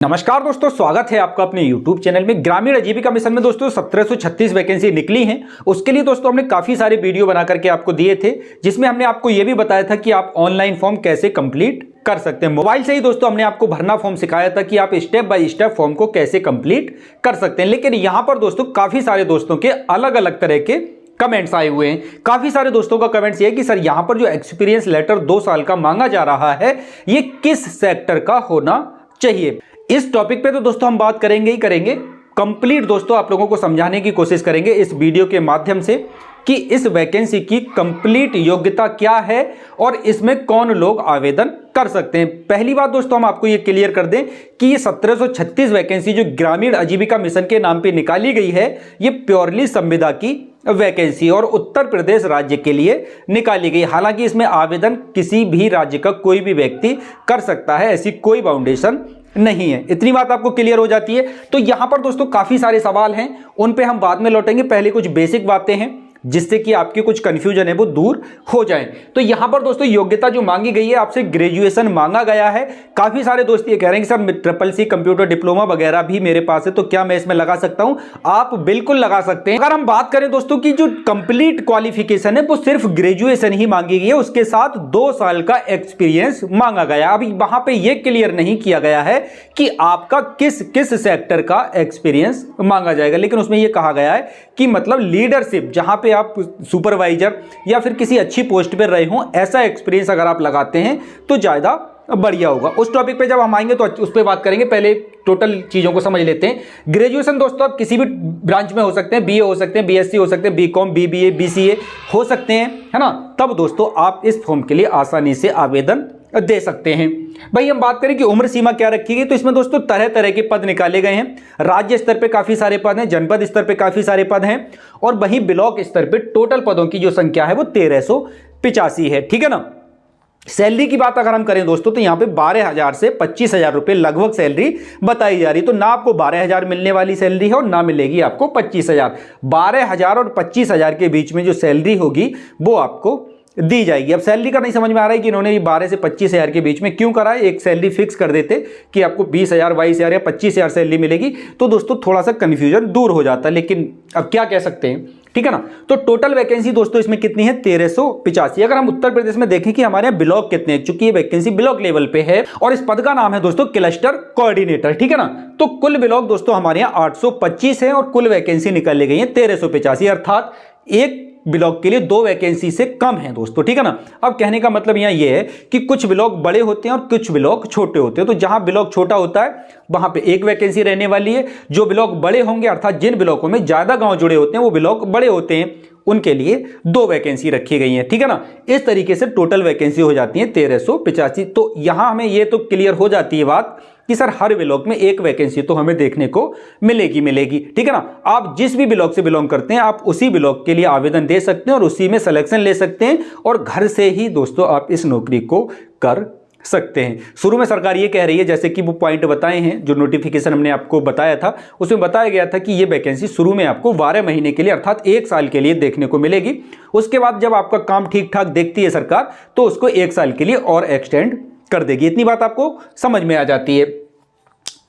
नमस्कार दोस्तों, स्वागत है आपका अपने YouTube चैनल में। ग्रामीण आजीविका मिशन में दोस्तों 1736 वैकेंसी निकली हैं। उसके लिए दोस्तों हमने काफी सारे वीडियो बना करके आपको दिए थे, जिसमें हमने आपको यह भी बताया था कि आप ऑनलाइन फॉर्म कैसे कंप्लीट कर सकते हैं। मोबाइल से ही दोस्तों हमने आपको भरना फॉर्म सिखाया था कि आप स्टेप बाय स्टेप फॉर्म को कैसे कंप्लीट कर सकते हैं। लेकिन यहां पर दोस्तों काफी सारे दोस्तों के अलग अलग तरह के कमेंट्स आए हुए हैं। काफी सारे दोस्तों का कमेंट्स ये है कि सर यहां पर जो एक्सपीरियंस लेटर 2 साल का मांगा जा रहा है, ये किस सेक्टर का होना चाहिए। इस टॉपिक पे तो दोस्तों हम बात करेंगे ही करेंगे। कंप्लीट दोस्तों आप लोगों को समझाने की कोशिश करेंगे इस वीडियो के माध्यम से कि इस वैकेंसी की कंप्लीट योग्यता क्या है और इसमें कौन लोग आवेदन कर सकते हैं। पहली बात दोस्तों हम आपको ये क्लियर कर दें कि ये 1736 वैकेंसी जो ग्रामीण आजीविका मिशन के नाम पे निकाली गई है, ये प्योरली संविदा की वैकेंसी और उत्तर प्रदेश राज्य के लिए निकाली गई। हालांकि इसमें आवेदन किसी भी राज्य का कोई भी व्यक्ति कर सकता है, ऐसी कोई बाउंडेशन नहीं है। इतनी बात आपको क्लियर हो जाती है। तो यहां पर दोस्तों काफी सारे सवाल हैं, उन पे हम बाद में लौटेंगे। पहले कुछ बेसिक बातें हैं जिससे कि आपकी कुछ कंफ्यूजन है वो दूर हो जाए। तो यहां पर दोस्तों योग्यता जो मांगी गई है, आपसे ग्रेजुएशन मांगा गया है। काफी सारे दोस्त ये कह रहे हैं कि सर CCC कंप्यूटर डिप्लोमा वगैरह भी मेरे पास है, तो क्या मैं इसमें लगा सकता हूं? आप बिल्कुल लगा सकते हैं। अगर हम बात करें दोस्तों की जो कंप्लीट क्वालिफिकेशन है वो सिर्फ ग्रेजुएशन ही मांगी गई है, उसके साथ 2 साल का एक्सपीरियंस मांगा गया। अभी वहां पर यह क्लियर नहीं किया गया है कि आपका किस किस सेक्टर का एक्सपीरियंस मांगा जाएगा, लेकिन उसमें यह कहा गया है कि मतलब लीडरशिप, जहां पे आप सुपरवाइजर या फिर किसी अच्छी पोस्ट पे रहे हों, ऐसा एक्सपीरियंस अगर आप लगाते हैं तो ज्यादा बढ़िया होगा। उस टॉपिक पे जब हम आएंगे तो उस पे बात करेंगे। पहले टोटल चीजों को समझ लेते हैं। ग्रेजुएशन दोस्तों आप किसी भी ब्रांच में हो सकते हैं, बीए हो सकते हैं, बीएससी हो सकते हैं, बीकॉम, बीबीए, बीसीए हो सकते हैं, है ना। तब दोस्तों आप इस फॉर्म के लिए आसानी से आवेदन दे सकते हैं। भाई हम बात करें कि उम्र सीमा क्या रखी गई, तो इसमें दोस्तों तरह तरह के पद निकाले गए हैं। राज्य स्तर पे काफी सारे पद हैं, जनपद स्तर पे काफी सारे पद हैं, और वहीं ब्लॉक स्तर पे टोटल पदों की जो संख्या है वो 1385 है। ठीक है ना। सैलरी की बात अगर हम करें दोस्तों तो यहां पे 12,000 से 25,000 रुपए लगभग सैलरी बताई जा रही है। तो ना आपको 12,000 मिलने वाली सैलरी है और ना मिलेगी आपको 25,000। 12,000 और 25,000 के बीच में जो सैलरी होगी वो आपको दी जाएगी। अब सैलरी का नहीं समझ में आ रहा है कि इन्होंने ये 12 से 25,000 के बीच में क्यों करा है। एक सैलरी फिक्स कर देते कि आपको 20,000, 22,000 या 25,000 सैलरी मिलेगी, तो दोस्तों थोड़ा सा कंफ्यूजन दूर हो जाता है। लेकिन अब क्या कह सकते हैं, ठीक है ना। तो टोटल वैकेंसी दोस्तों इसमें कितनी है, 1385। अगर हम उत्तर प्रदेश में देखें कि हमारे यहाँ ब्लॉक कितने हैं, चूंकि ये वैकेंसी ब्लॉक लेवल पे है और इस पद का नाम है दोस्तों क्लस्टर कोऑर्डिनेटर, ठीक है ना। तो कुल ब्लॉक दोस्तों हमारे यहाँ 825 है और कुल वैकेंसी निकाली गई है 1385, अर्थात एक ब्लॉक के लिए 2 वैकेंसी से कम है दोस्तों, ठीक है ना। अब कहने का मतलब यहां यह है कि कुछ ब्लॉक बड़े होते हैं और कुछ ब्लॉक छोटे होते हैं। तो जहां ब्लॉक छोटा होता है वहां पे 1 वैकेंसी रहने वाली है। जो ब्लॉक बड़े होंगे, अर्थात जिन ब्लॉकों में ज्यादा गांव जुड़े होते हैं, वो ब्लॉक बड़े होते हैं, उनके लिए 2 वैकेंसी रखी गई है, ठीक है ना। इस तरीके से टोटल वैकेंसी हो जाती है 1385। तो यहां हमें यह तो क्लियर हो जाती है बात कि सर हर ब्लॉक में 1 वैकेंसी तो हमें देखने को मिलेगी, ठीक है ना। आप जिस भी ब्लॉक से बिलोंग करते हैं, आप उसी ब्लॉक के लिए आवेदन दे सकते हैं और उसी में सिलेक्शन ले सकते हैं, और घर से ही दोस्तों आप इस नौकरी को कर सकते हैं। शुरू में सरकार ये कह रही है, जैसे कि वो पॉइंट बताए हैं, जो नोटिफिकेशन हमने आपको बताया था उसमें बताया गया था कि ये वैकेंसी शुरू में आपको 12 महीने के लिए अर्थात 1 साल के लिए देखने को मिलेगी। उसके बाद जब आपका काम ठीक ठाक देखती है सरकार तो उसको 1 साल के लिए और एक्सटेंड कर देगी। इतनी बात आपको समझ में आ जाती है।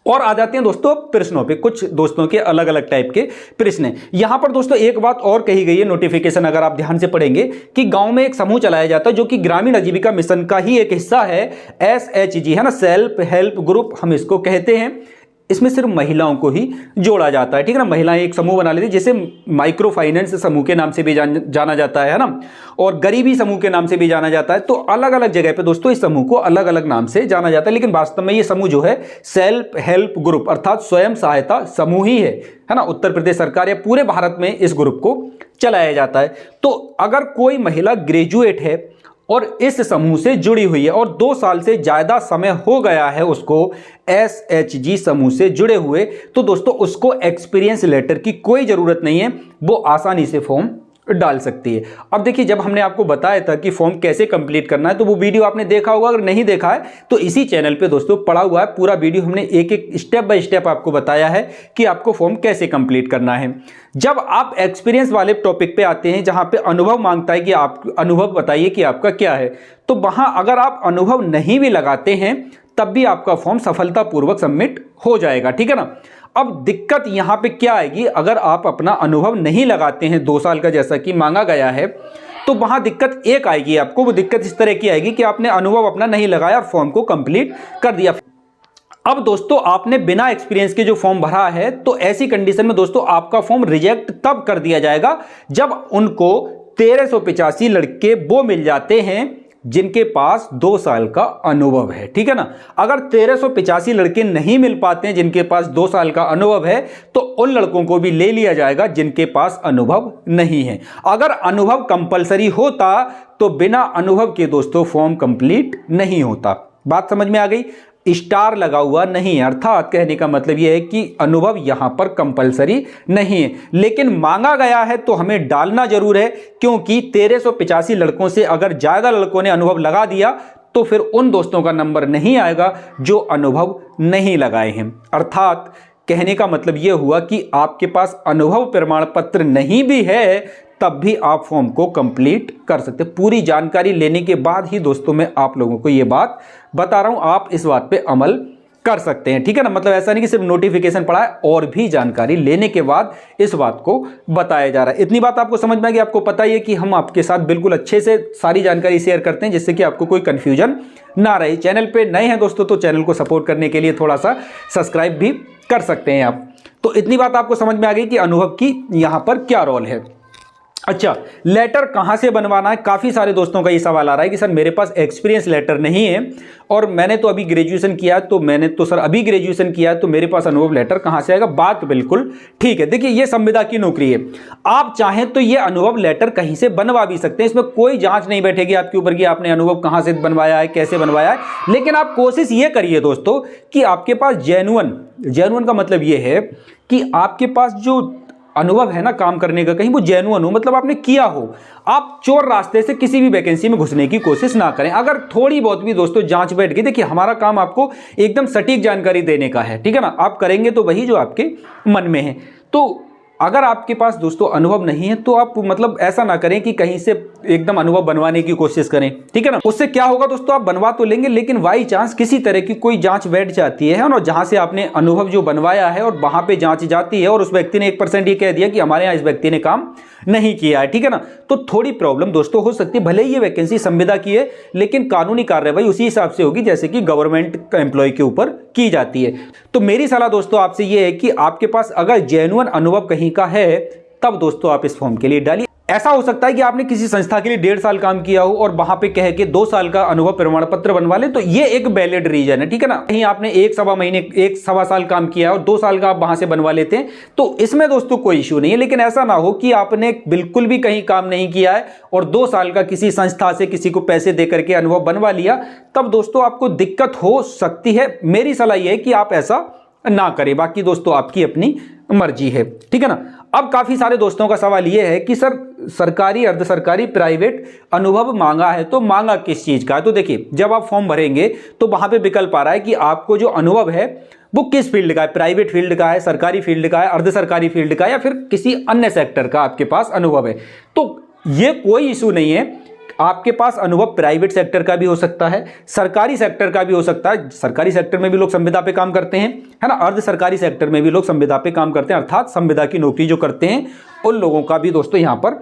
और आ जाते हैं दोस्तों प्रश्नों पे। कुछ दोस्तों के अलग अलग टाइप के प्रश्न हैं। यहां पर दोस्तों एक बात और कही गई है नोटिफिकेशन, अगर आप ध्यान से पढ़ेंगे, कि गांव में एक समूह चलाया जाता है जो कि ग्रामीण आजीविका मिशन का ही एक हिस्सा है, SHG, है ना, सेल्फ हेल्प ग्रुप हम इसको कहते हैं। इसमें सिर्फ महिलाओं को ही जोड़ा जाता है, ठीक है ना। महिलाएं एक समूह बना लेती है, जिसे माइक्रो फाइनेंस समूह के नाम से भी जाना जाता है ना, और गरीबी समूह के नाम से भी जाना जाता है। तो अलग अलग जगह पे दोस्तों इस समूह को अलग अलग नाम से जाना जाता है, लेकिन वास्तव में ये समूह जो है सेल्फ हेल्प ग्रुप अर्थात स्वयं सहायता समूह ही है ना। उत्तर प्रदेश सरकार या पूरे भारत में इस ग्रुप को चलाया जाता है। तो अगर कोई महिला ग्रेजुएट है और इस समूह से जुड़ी हुई है और 2 साल से ज्यादा समय हो गया है उसको SHG समूह से जुड़े हुए, तो दोस्तों उसको एक्सपीरियंस लेटर की कोई जरूरत नहीं है, वो आसानी से फॉर्म डाल सकती है। अब देखिए, जब हमने आपको बताया था कि फॉर्म कैसे कंप्लीट करना है, तो वो वीडियो आपने देखा होगा। अगर नहीं देखा है तो इसी चैनल पे दोस्तों पड़ा हुआ है पूरा वीडियो। हमने एक एक स्टेप बाय स्टेप आपको बताया है कि आपको फॉर्म कैसे कंप्लीट करना है। जब आप एक्सपीरियंस वाले टॉपिक पे आते हैं, जहां पे अनुभव मांगता है कि आप अनुभव बताइए कि आपका क्या है, तो वहां अगर आप अनुभव नहीं भी लगाते हैं तब भी आपका फॉर्म सफलतापूर्वक सबमिट हो जाएगा, ठीक है ना। अब दिक्कत यहां पे क्या आएगी, अगर आप अपना अनुभव नहीं लगाते हैं 2 साल का जैसा कि मांगा गया है, तो वहां दिक्कत एक आएगी आपको। वो दिक्कत इस तरह की आएगी कि आपने अनुभव अपना नहीं लगाया और फॉर्म को कंप्लीट कर दिया। अब दोस्तों आपने बिना एक्सपीरियंस के जो फॉर्म भरा है, तो ऐसी कंडीशन में दोस्तों आपका फॉर्म रिजेक्ट तब कर दिया जाएगा जब उनको 1385 लड़के वो मिल जाते हैं जिनके पास 2 साल का अनुभव है, ठीक है ना। अगर 1385 लड़के नहीं मिल पाते हैं जिनके पास 2 साल का अनुभव है, तो उन लड़कों को भी ले लिया जाएगा जिनके पास अनुभव नहीं है। अगर अनुभव कंपलसरी होता तो बिना अनुभव के दोस्तों फॉर्म कंप्लीट नहीं होता। बात समझ में आ गई। स्टार लगा हुआ नहीं है, अर्थात कहने का मतलब यह है कि अनुभव यहां पर कंपलसरी नहीं है, लेकिन मांगा गया है तो हमें डालना जरूर है, क्योंकि 1385 लड़कों से अगर ज्यादा लड़कों ने अनुभव लगा दिया तो फिर उन दोस्तों का नंबर नहीं आएगा जो अनुभव नहीं लगाए हैं। अर्थात कहने का मतलब यह हुआ कि आपके पास अनुभव प्रमाण पत्र नहीं भी है तब भी आप फॉर्म को कंप्लीट कर सकते हैं। पूरी जानकारी लेने के बाद ही दोस्तों मैं आप लोगों को यह बात बता रहा हूं, आप इस बात पे अमल कर सकते हैं, ठीक है ना। मतलब ऐसा नहीं कि सिर्फ नोटिफिकेशन पड़ा है, और भी जानकारी लेने के बाद इस बात को बताया जा रहा है। इतनी बात आपको समझ में आ गई। आपको पता ही है कि हम आपके साथ बिल्कुल अच्छे से सारी जानकारी शेयर करते हैं जिससे कि आपको कोई कंफ्यूजन ना रहे। चैनल पे नए हैं दोस्तों तो चैनल को सपोर्ट करने के लिए थोड़ा सा सब्सक्राइब भी कर सकते हैं आप। तो इतनी बात आपको समझ में आ गई कि अनुभव की यहां पर क्या रोल है। अच्छा, लेटर कहां से बनवाना है, काफी सारे दोस्तों का ये सवाल आ रहा है कि सर मेरे पास एक्सपीरियंस लेटर नहीं है और मैंने तो अभी ग्रेजुएशन किया, तो मेरे पास अनुभव लेटर कहां से आएगा। बात बिल्कुल ठीक है। देखिए ये संविदा की नौकरी है, आप चाहें तो ये अनुभव लेटर कहीं से बनवा भी सकते हैं, इसमें कोई जांच नहीं बैठेगी आपके ऊपर कि आपने अनुभव कहां से बनवाया है, कैसे बनवाया है। लेकिन आप कोशिश ये करिए दोस्तों कि आपके पास जेन्युइन का मतलब ये है कि आपके पास जो अनुभव है ना काम करने का, कहीं वो जेन्युइन हो, मतलब आपने किया हो। आप चोर रास्ते से किसी भी वैकेंसी में घुसने की कोशिश ना करें। अगर थोड़ी बहुत भी दोस्तों जांच बैठ गई, देखिए हमारा काम आपको एकदम सटीक जानकारी देने का है, ठीक है ना। आप करेंगे तो वही जो आपके मन में है। तो अगर आपके पास दोस्तों अनुभव नहीं है तो आप मतलब ऐसा ना करें कि कहीं से एकदम अनुभव बनवाने की कोशिश करें, ठीक है ना। उससे क्या होगा दोस्तों, आप बनवा तो लेंगे लेकिन बाई चांस किसी तरह की कोई जांच बैठ जाती है और जहां से आपने अनुभव जो बनवाया है और वहां पे जांच जाती है और उस व्यक्ति ने 1% ये कह दिया कि हमारे यहाँ इस व्यक्ति ने काम नहीं किया है, ठीक है ना, तो थोड़ी प्रॉब्लम दोस्तों हो सकती है। भले ही ये वैकेंसी संविदा की है लेकिन कानूनी कार्रवाई उसी हिसाब से होगी जैसे कि गवर्नमेंट एम्प्लॉय के ऊपर की जाती है। तो मेरी सलाह दोस्तों आपसे ये है कि आपके पास अगर जेन्युइन अनुभव कहीं का है तब दोस्तों आप इस फॉर्म के लिए डालिए। ऐसा हो सकता है कि आपने किसी संस्था के लिए 1.5 साल काम किया हो और वहां पे कह के 2 साल का अनुभव प्रमाण पत्र बनवा ले, तो ये एक वैलिड रीजन है, ठीक है ना। कहीं आपने 1 साल काम किया और 2 साल का आप वहां से बनवा लेते हैं तो इसमें दोस्तों कोई इश्यू नहीं है। लेकिन ऐसा ना हो कि आपने बिल्कुल भी कहीं काम नहीं किया है और 2 साल का किसी संस्था से किसी को पैसे दे करके अनुभव बनवा लिया, तब दोस्तों आपको दिक्कत हो सकती है। मेरी सलाह यह है कि आप ऐसा ना करें, बाकी दोस्तों आपकी अपनी मर्जी है, ठीक है ना। अब काफी सारे दोस्तों का सवाल यह है कि सर सरकारी, अर्ध सरकारी, प्राइवेट अनुभव मांगा है तो मांगा किस चीज का है। तो देखिए जब आप फॉर्म भरेंगे तो वहां पे विकल्प आ रहा है कि आपको जो अनुभव है वो किस फील्ड का है, प्राइवेट फील्ड का है, सरकारी फील्ड का है, अर्ध सरकारी फील्ड का है या फिर किसी अन्य सेक्टर का आपके पास अनुभव है। तो ये कोई इशू नहीं है, आपके पास अनुभव प्राइवेट सेक्टर का भी हो सकता है, सरकारी सेक्टर का भी हो सकता है। सरकारी सेक्टर में भी लोग संविदा पे काम करते हैं, है ना। अर्ध सरकारी सेक्टर में भी लोग संविदा पे काम करते हैं, अर्थात संविदा की नौकरी जो करते हैं उन लोगों का भी दोस्तों यहां पर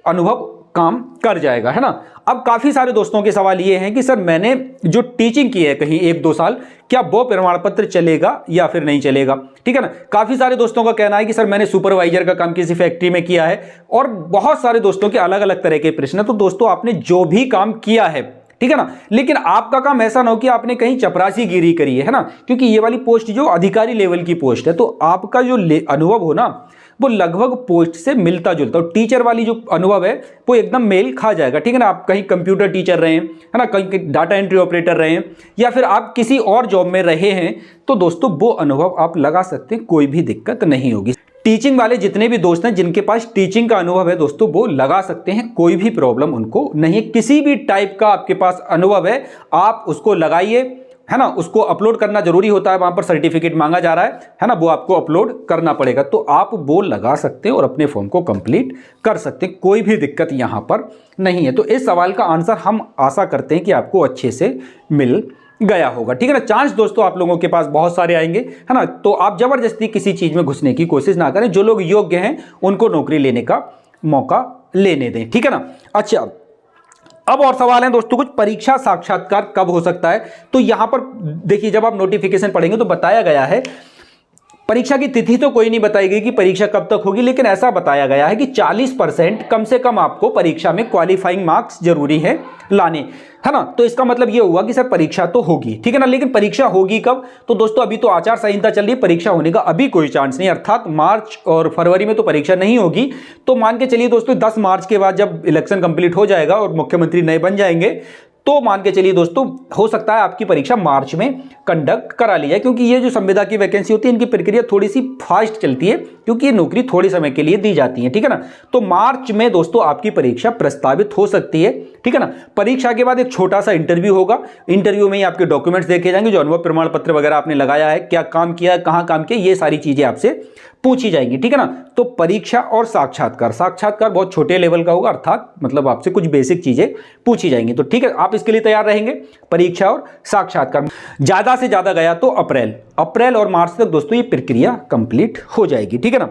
अनुभव काम कर जाएगा, है ना। अब काफी सारे दोस्तों के सवाल ये हैं कि सर मैंने जो टीचिंग की है कहीं 1-2 साल, क्या वो प्रमाण पत्र चलेगा या फिर नहीं चलेगा, ठीक है ना। काफी सारे दोस्तों का कहना है कि सर मैंने सुपरवाइजर का काम किसी फैक्ट्री में किया है, और बहुत सारे दोस्तों के अलग अलग तरह के प्रश्न है। तो दोस्तों आपने जो भी काम किया है, ठीक है ना, लेकिन आपका काम ऐसा ना हो कि आपने कहीं चपरासी गिरी करी है ना, क्योंकि ये वाली पोस्ट जो अधिकारी लेवल की पोस्ट है, तो आपका जो अनुभव हो ना वो लगभग पोस्ट से मिलता जुलता हो। टीचर वाली जो अनुभव है वो एकदम मेल खा जाएगा, ठीक है ना। आप कहीं कंप्यूटर टीचर रहे हैं, है ना, कहीं डाटा एंट्री ऑपरेटर रहे हैं या फिर आप किसी और जॉब में रहे हैं, तो दोस्तों वो अनुभव आप लगा सकते हैं, कोई भी दिक्कत नहीं होगी। टीचिंग वाले जितने भी दोस्त हैं जिनके पास टीचिंग का अनुभव है दोस्तों वो लगा सकते हैं, कोई भी प्रॉब्लम उनको नहीं है। किसी भी टाइप का आपके पास अनुभव है आप उसको लगाइए, है ना। उसको अपलोड करना जरूरी होता है, वहां पर सर्टिफिकेट मांगा जा रहा है ना, वो आपको अपलोड करना पड़ेगा। तो आप वो लगा सकते हैं और अपने फॉर्म को कंप्लीट कर सकते हैं, कोई भी दिक्कत यहां पर नहीं है। तो इस सवाल का आंसर हम आशा करते हैं कि आपको अच्छे से मिल गया होगा, ठीक है ना। चांस दोस्तों आप लोगों के पास बहुत सारे आएंगे, है ना। तो आप जबरदस्ती किसी चीज में घुसने की कोशिश ना करें, जो लोग योग्य हैं उनको नौकरी लेने का मौका लेने दें, ठीक है ना। अच्छा, अब और सवाल है दोस्तों कुछ, परीक्षा साक्षात्कार कब हो सकता है। तो यहां पर देखिए, जब आप नोटिफिकेशन पढ़ेंगे तो बताया गया है, परीक्षा की तिथि तो कोई नहीं बताई गई कि परीक्षा कब तक होगी, लेकिन ऐसा बताया गया है कि 40% कम से कम आपको परीक्षा में क्वालिफाइंग मार्क्स जरूरी है लाने, है ना। तो इसका मतलब यह हुआ कि सर परीक्षा तो होगी, ठीक है ना, लेकिन परीक्षा होगी कब। तो दोस्तों अभी तो आचार संहिता चल रही है, परीक्षा होने का अभी कोई चांस नहीं, अर्थात मार्च और फरवरी में तो परीक्षा नहीं होगी। तो मान के चलिए दोस्तों 10 मार्च के बाद जब इलेक्शन कंप्लीट हो जाएगा और मुख्यमंत्री नए बन जाएंगे, तो मान के चलिए दोस्तों हो सकता है आपकी परीक्षा मार्च में कंडक्ट करा ली जाए, क्योंकि ये जो संविदा की वैकेंसी होती है इनकी प्रक्रिया थोड़ी सी फास्ट चलती है, क्योंकि ये नौकरी थोड़े समय के लिए दी जाती है, ठीक है ना। तो मार्च में दोस्तों आपकी परीक्षा प्रस्तावित हो सकती है, ठीक है ना। परीक्षा के बाद एक छोटा सा इंटरव्यू होगा, इंटरव्यू में ही आपके डॉक्यूमेंट्स देखे जाएंगे, जो अनुभव प्रमाण पत्र वगैरह आपने लगाया है, क्या काम किया, कहां काम किया, ये सारी चीजें आपसे पूछी जाएंगी, ठीक है ना। तो परीक्षा और साक्षात्कार, साक्षात्कार बहुत छोटे लेवल का होगा, अर्थात मतलब आपसे कुछ बेसिक चीजें पूछी जाएंगी। तो ठीक है, आप इसके लिए तैयार रहेंगे, परीक्षा और साक्षात्कार। ज्यादा से ज्यादा गया तो अप्रैल और मार्च तक दोस्तों ये प्रक्रिया कंप्लीट हो जाएगी, ठीक है ना।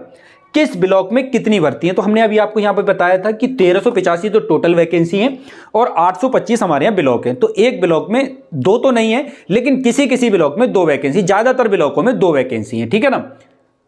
किस ब्लॉक में कितनी भर्ती है, तो हमने अभी आपको यहां पर बताया था कि 1385 तो टोटल वैकेंसी है और 825 हमारे यहां ब्लॉक है। तो एक ब्लॉक में 2 तो नहीं है, लेकिन किसी किसी ब्लॉक में 2 वैकेंसी, ज्यादातर ब्लॉकों में 2 वैकेंसी है, ठीक है ना।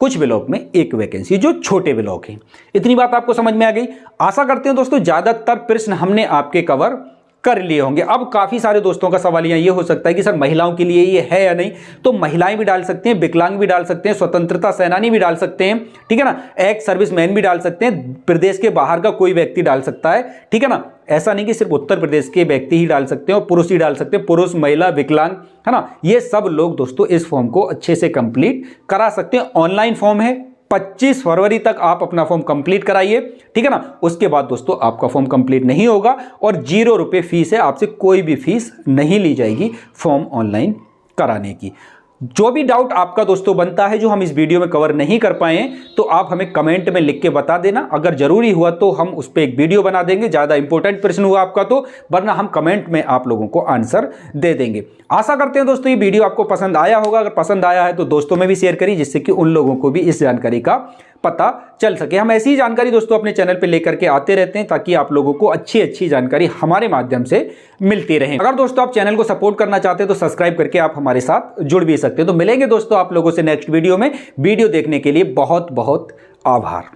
कुछ ब्लॉक में 1 वैकेंसी, जो छोटे ब्लॉक हैं। इतनी बात आपको समझ में आ गई। आशा करते हैं दोस्तों ज्यादातर प्रश्न हमने आपके कवर कर लिए होंगे। अब काफी सारे दोस्तों का सवाल ये हो सकता है कि सर महिलाओं के लिए ये है या नहीं, तो महिलाएं भी डाल सकते हैं, विकलांग भी डाल सकते हैं, स्वतंत्रता सेनानी भी डाल सकते हैं, ठीक है ना, एक्स सर्विसमैन भी डाल सकते हैं, प्रदेश के बाहर का कोई व्यक्ति डाल सकता है, ठीक है ना। ऐसा नहीं कि सिर्फ उत्तर प्रदेश के व्यक्ति ही डाल सकते हैं और पुरुष ही डाल सकते हैं, पुरुष, महिला, विकलांग, है ना, ये सब लोग दोस्तों इस फॉर्म को अच्छे से कंप्लीट करा सकते हैं। ऑनलाइन फॉर्म है, 25 फरवरी तक आप अपना फॉर्म कंप्लीट कराइए, ठीक है ना। उसके बाद दोस्तों आपका फॉर्म कंप्लीट नहीं होगा और 0 रुपए फीस है, आपसे कोई भी फीस नहीं ली जाएगी फॉर्म ऑनलाइन कराने की। जो भी डाउट आपका दोस्तों बनता है जो हम इस वीडियो में कवर नहीं कर पाए, तो आप हमें कमेंट में लिख के बता देना। अगर जरूरी हुआ तो हम उस पर एक वीडियो बना देंगे, ज्यादा इंपॉर्टेंट प्रश्न हुआ आपका तो, वरना हम कमेंट में आप लोगों को आंसर दे देंगे। आशा करते हैं दोस्तों ये वीडियो आपको पसंद आया होगा। अगर पसंद आया है तो दोस्तों में भी शेयर करिए, जिससे कि उन लोगों को भी इस जानकारी का पता चल सके। हम ऐसी जानकारी दोस्तों अपने चैनल पे लेकर के आते रहते हैं, ताकि आप लोगों को अच्छी अच्छी जानकारी हमारे माध्यम से मिलती रहे। अगर दोस्तों आप चैनल को सपोर्ट करना चाहते हैं तो सब्सक्राइब करके आप हमारे साथ जुड़ भी सकते हैं। तो मिलेंगे दोस्तों आप लोगों से नेक्स्ट वीडियो में। वीडियो देखने के लिए बहुत बहुत आभार।